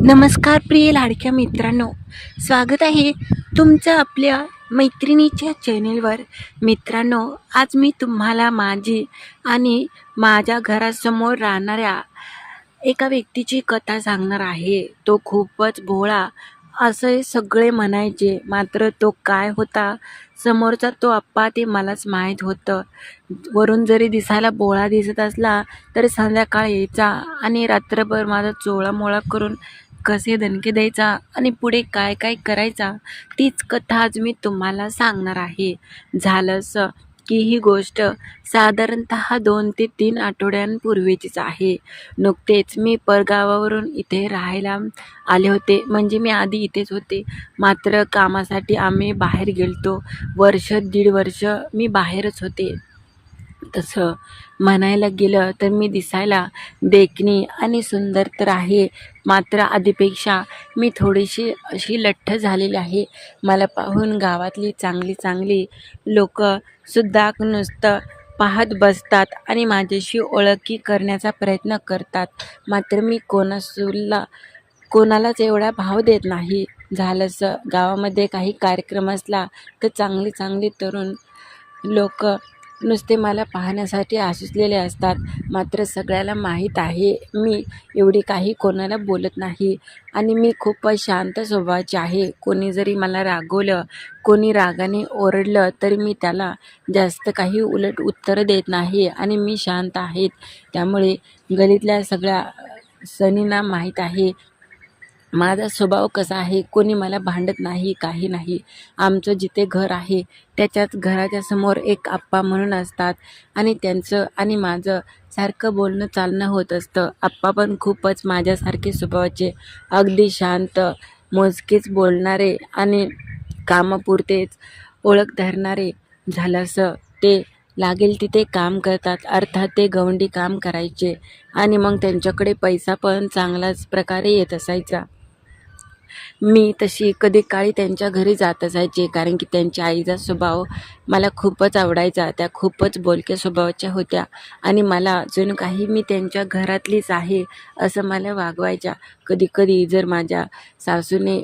नमस्कार प्रिय लाडक्या मित्रांनो, स्वागत आहे तुमचं आपल्या मैत्रिणीच्या चॅनेलवर. मित्रांनो, आज मी तुम्हाला माझी आणि माझ्या घरासमोर राहणाऱ्या एका व्यक्तीची कथा सांगणार आहे. तो खूपच भोळा असे सगळे म्हणायचे, मात्र तो काय होता समोरचा तो आप्पा ते मलाच माहीत होतं. वरून जरी दिसायला भोळा दिसत असला तरी संध्याकाळ यायचा आणि रात्रभर माझा चोळामोळा करून कसे दणके द्यायचा आणि पुढे काय काय करायचा, तीच कथा आज मी तुम्हाला सांगणार आहे. झालं असं की ही गोष्ट साधारणतः 2 ते 3 आठवड्यांपूर्वीचीच आहे. नुकतेच मी परगावावरून इथे राहायला आले होते. म्हणजे मी आधी इथेच होते, मात्र कामासाठी आम्ही बाहेर गेलतो. वर्ष दीड वर्ष मी बाहेरच होते. तसं म्हणायला गेलं तर मी दिसायला देखणी आणि सुंदर तर आहे, मात्र आधीपेक्षा मी थोडीशी अशी लठ्ठ झालेली आहे. मला पाहून गावातली चांगली चांगली लोकंसुद्धा नुसतं पाहत बसतात आणि माझ्याशी ओळखी करण्याचा प्रयत्न करतात. मात्र मी कोणालाच एवढा भाव देत नाही. झालंसं गावामध्ये काही कार्यक्रम असला तर चांगली चांगली तरुण लोक नुसते मला पाहण्यासाठी आसुसलेले असतात. मात्र सगळ्याला माहीत आहे मी एवढी काही कोणाला बोलत नाही आणि मी खूपच शांत स्वभावाची आहे. कोणी जरी मला रागवलं, कोणी रागाने ओरडलं तरी मी त्याला जास्त काही उलट उत्तर देत नाही आणि मी शांत आहे. त्यामुळे गल्लीतल्या सगळ्या जणींना माहीत आहे माझा स्वभाव कसा आहे. कोणी मला भांडत नाही, काही नाही. आमचं जिथे घर आहे त्याच्याच घराच्या समोर एक आप्पा म्हणून असतात आणि त्यांचं आणि माझं सारखं बोलणं चालणं होत असतं. आप्पा पण खूपच माझ्यासारखे स्वभावाचे, अगदी शांत, मोजकेच बोलणारे आणि कामापुरतेच ओळख धरणारे. झालं असं ते लागेल तिथे काम करतात. अर्थात ते गवंडी काम करायचे आणि मग त्यांच्याकडे पैसा पण चांगलाच प्रकारे येत असायचा. मी तशी कधी काळी त्यांच्या घरी जात असायचे, कारण की त्यांच्या आईचा स्वभाव मला खूपच आवडायचा. त्या खूपच बोलक्या स्वभावाच्या होत्या आणि मला जणू काही मी त्यांच्या घरातलीच आहे असं मला वागवायच्या. कधीकधी जर माझ्या सासूने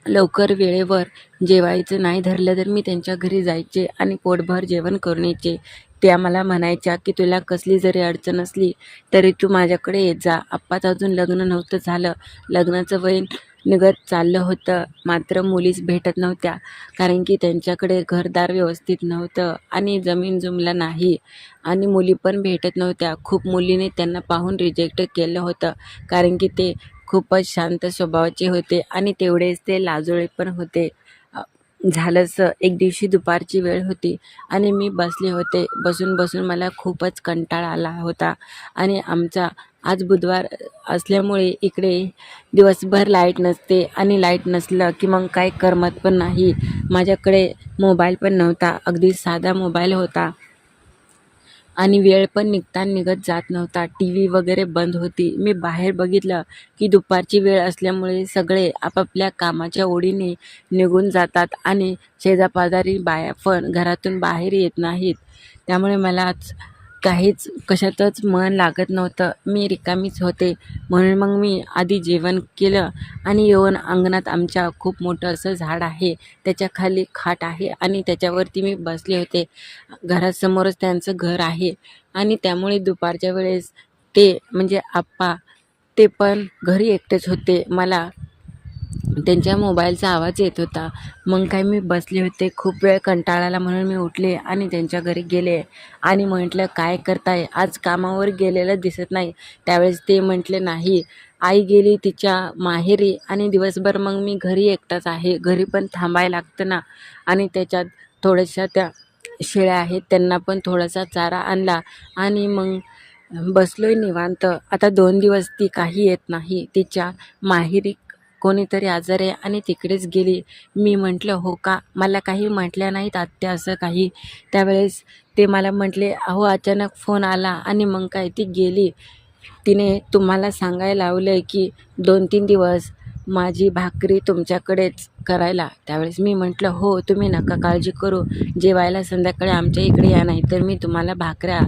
लवकर वेळेवर जेवायचं नाही धरलं तर मी त्यांच्या घरी जायचे आणि पोटभर जेवण करून यायचे. त्या मला म्हणायच्या की तुला कसली जरी अडचण असली तरी तू माझ्याकडे येत जा. आप्पाचं अजून लग्न नव्हतं झालं, लग्नाचं वय निघत चाललं होतं, मात्र मुलीच भेटत नव्हत्या, कारण की त्यांच्याकडे घरदार व्यवस्थित नव्हतं आणि जमीन जुमला नाही आणि मुली पण भेटत नव्हत्या. खूप मुलीने त्यांना पाहून रिजेक्ट केलं होतं, कारण की ते खूपच शांत स्वभावाचे होते आणि तेवढेच ते लाजोळे पण होते. झालंच एक दिवशी दुपारची वेळ होती आणि मी बसले होते. बसून बसून मला खूपच कंटाळा आला होता आणि आमचा आज बुधवार असल्यामुळे इकडे दिवसभर लाईट नसते आणि लाईट नसलं की मग काय करमत पण नाही. माझ्याकडे मोबाईल पण नव्हता, अगदी साधा मोबाईल होता आणि वेळ पण निघत जात नव्हता. टी व्ही वगैरे बंद होती. मी बाहेर बघितलं की दुपारची वेळ असल्यामुळे सगळे आपापल्या कामाच्या ओढीने निघून जातात आणि शेजापाजारी बाया पण घरातून बाहेर येत नाहीत. त्यामुळे मला आज काहीच कशातच मन लागत नव्हतं. मी रिकामीच होते. म्हणून मग मी आधी जेवण केलं आणि येऊन अंगणात आमच्या खूप मोठं असं झाड आहे, त्याच्या खाली खाट आहे आणि त्याच्यावरती मी बसले होते. घरासमोरच त्यांचं घर आहे आणि त्यामुळे दुपारच्या वेळेस ते म्हणजे आप्पा ते पण घरी एकटेच होते. मला त्यांच्या मोबाईलचा आवाज येत होता. मग काय मी बसले होते, खूप वेळ कंटाळा आला म्हणून मी उठले आणि त्यांच्या घरी गेले आणि म्हटलं काय करताय, आज कामावर गेलेलं दिसत नाही. त्यावेळेस ते म्हटले नाही, आई गेली तिच्या माहेरी आणि दिवसभर मग मी घरी एकटाच आहे. घरी पण थांबायला लागतं ना आणि त्याच्यात थोड्याशा त्या शेळ्या आहेत, त्यांना पण थोडासा चारा आणला आणि मग बसलोय निवांत. आता 2 दिवस ती काही येत नाही. तिच्या माहेरी कोणीतरी आजारी आहे आणि तिकडेच गेली. मी म्हटलं हो का, मला काही म्हटल्या नाहीत आत्या असं काही. त्यावेळेस ते मला म्हटले अहो अचानक फोन आला आणि मग काय ती गेली. तिने तुम्हाला सांगायला लावलं की 2-3 दिवस माझी भाकरी तुमच्याकडेच करायला. त्यावेळेस मी म्हटलं, हो तुम्ही नका काळजी करू, जेवायला संध्याकाळी आमच्या इकडे या, नाही तर मी तुम्हाला भाकऱ्या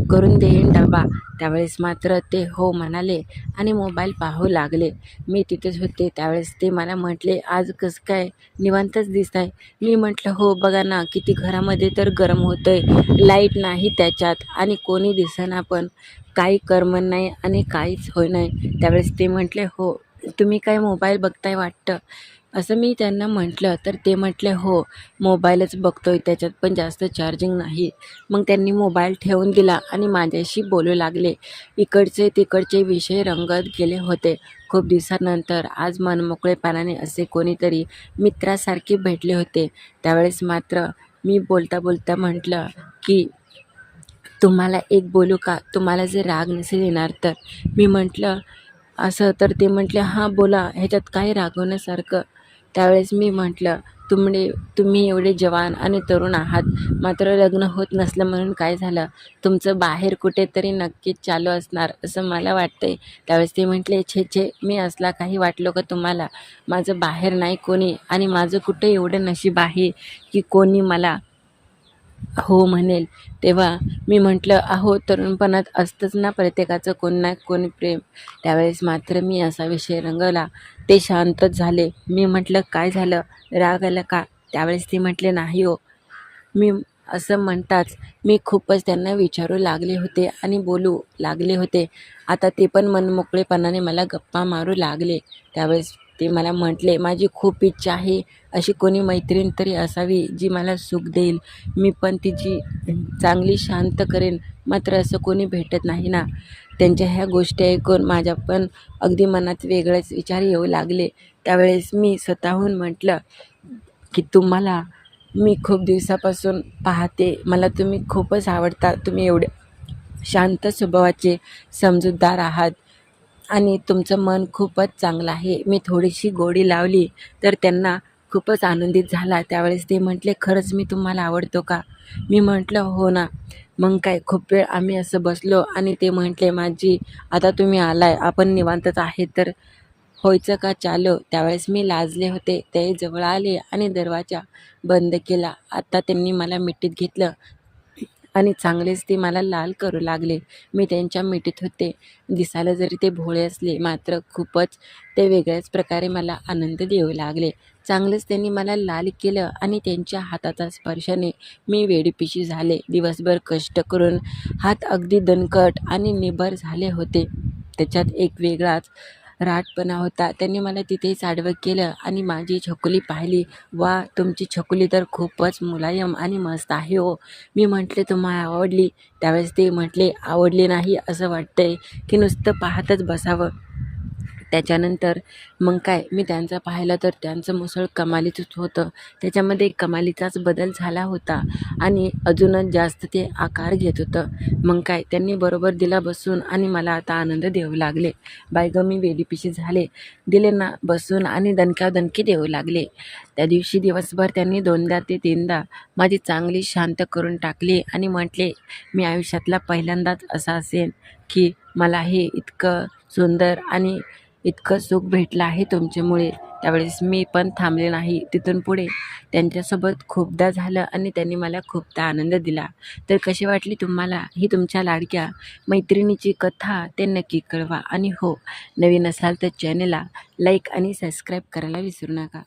करून देईन डबा. त्यावेळेस मात्र ते हो म्हणाले आणि मोबाईल पाहू लागले. मी तिथेच होते. त्यावेळेस ते मला म्हटले, आज कसं काय निवांतच दिसताय? मी म्हटलं, हो बघा ना, किती घरामध्ये तर गरम होतंय, लाईट नाही त्याच्यात आणि कोणी दिसेना पण, काही करमत नाही आणि काहीच होय नाही. त्यावेळेस ते म्हटले, हो तुम्ही काय मोबाईल बघताय वाटतं, असं मी त्यांना म्हटलं. तर ते म्हटले, हो मोबाईलच बघतोय, त्याच्यात पण जास्त चार्जिंग नाही. मग त्यांनी मोबाईल ठेवून दिला आणि माझ्याशी बोलू लागले. इकडचे तिकडचे विषय रंगत गेले होते. खूप दिवसानंतर आज मनमोकळेपणाने असे कोणीतरी मित्रासारखे भेटले होते. त्यावेळेस मात्र मी बोलता बोलता म्हटलं की, तुम्हाला एक बोलू का? तुम्हाला जर राग नसेल येणार तर. मी म्हटलं असं. तर ते म्हटले, हां बोला, ह्याच्यात काय रागवण्यासारखं? त्यावेळेस मी म्हटलं, तुम्ही एवढे जवान आणि तरुण आहात, मात्र लग्न होत नसलं म्हणून काय झालं? तुमचं बाहेर कुठेतरी नक्कीच चालू असणार असं मला वाटतंय. त्यावेळेस ते म्हटले, छे छे, मी असला काही वाटलो का तुम्हाला? माझं बाहेर नाही कोणी आणि माझं कुठे एवढं नशीब आहे की कोणी मला हो म्हणेल. तेव्हा मी म्हटलं, अहो तरुणपणात असतंच ना प्रत्येकाचं कोणी ना कोणी प्रेम. त्यावेळेस मात्र मी असा विषय रंगवला. ते शांतच झाले. मी म्हटलं, काय झालं, राग आला का? त्यावेळेस ते म्हटले, नाही हो. मी असं म्हणताच मी खूपच त्यांना विचारू लागले होते आणि बोलू लागले होते. आता ते पण मनमोकळेपणाने मला गप्पा मारू लागले. त्यावेळेस ते मला म्हटले, माझी खूप इच्छा आहे अशी कोणी मैत्रीण तरी असावी जी मला सुख देईल, मी पण तिची चांगली शांत करेन, मात्र असं कोणी भेटत नाही ना. त्यांच्या ह्या गोष्टी ऐकून माझ्या पण अगदी मनात वेगळेच विचार येऊ लागले. त्यावेळेस मी स्वतःहून म्हटलं की, तुम्हाला मी खूप दिवसापासून पाहते, मला तुम्ही खूपच आवडता. तुम्ही एवढे शांत स्वभावाचे, समजूतदार आहात आणि तुमचं मन खूपच चांगलं आहे. मी थोडीशी गोडी लावली तर त्यांना खूपच आनंदित झाला. त्यावेळेस ते म्हटले, खरंच मी तुम्हाला आवडतो का? मी म्हटलं, हो ना. मग काय, खूप वेळ आम्ही असं बसलो आणि ते म्हटले, माझी आता तुम्ही आलाय, आपण निवांतच आहे तर व्हायचं का चालू? त्यावेळेस मी लाजले होते. ते जवळ आले आणि दरवाजा बंद केला. आता त्यांनी मला मिठीत घेतलं आणि चांगलेच ते मला लाल करू लागले. मी त्यांच्या मिठीत होते. दिसायला जरी ते भोळे असले, मात्र खूपच ते वेगळ्याच प्रकारे मला आनंद देऊ लागले. चांगलंच त्यांनी मला लाल केलं आणि त्यांच्या हाताच्या स्पर्शाने मी वेडीपिशी झाले. दिवसभर कष्ट करून हात अगदी दणकट आणि निबर झाले होते. त्याच्यात एक वेगळाच राहटपणा होता. त्यांनी मला तिथेच आडवं केलं आणि माझी छकुली पाहिली. वा, तुमची छकुली तर खूपच मुलायम आणि मस्त आहे हो. मी म्हटले, तुम्हाला आवडली? त्यावेळेस ते म्हटले, आवडली नाही असं वाटतंय की नुसतं पाहतच बसावं. त्याच्यानंतर मग काय, मी त्यांचं पाहिलं तर त्यांचं मुसळ कमालीचंच होतं. त्याच्यामध्ये कमालीचाच बदल झाला होता आणि अजूनच जास्त ते आकार घेत होतं. मग काय, त्यांनी बरोबर दिला बसून आणि मला आता आनंद देऊ लागले. बाय गं, मी वेडीपिशी झाले. दिले ना बसून आणि दणक्यादणकी देऊ लागले. त्या दिवशी दिवसभर त्यांनी 2दा ते 3दा माझी चांगली शांत करून टाकली आणि म्हटले, मी आयुष्यातला पहिल्यांदाच असा असेन की मला हे इतकं सुंदर आणि इतकं सुख भेटलं आहे तुमच्यामुळे. त्यावेळेस मी पण थांबले नाही. तिथून पुढे त्यांच्यासोबत खूपदा झालं आणि त्यांनी मला खूपदा आनंद दिला. तर कशी वाटली तुम्हाला ही तुमच्या लाडक्या मैत्रिणीची कथा, ते नक्की कळवा. आणि हो, नवीन असाल तर चॅनलला लाईक आणि सबस्क्राईब करायला विसरू नका.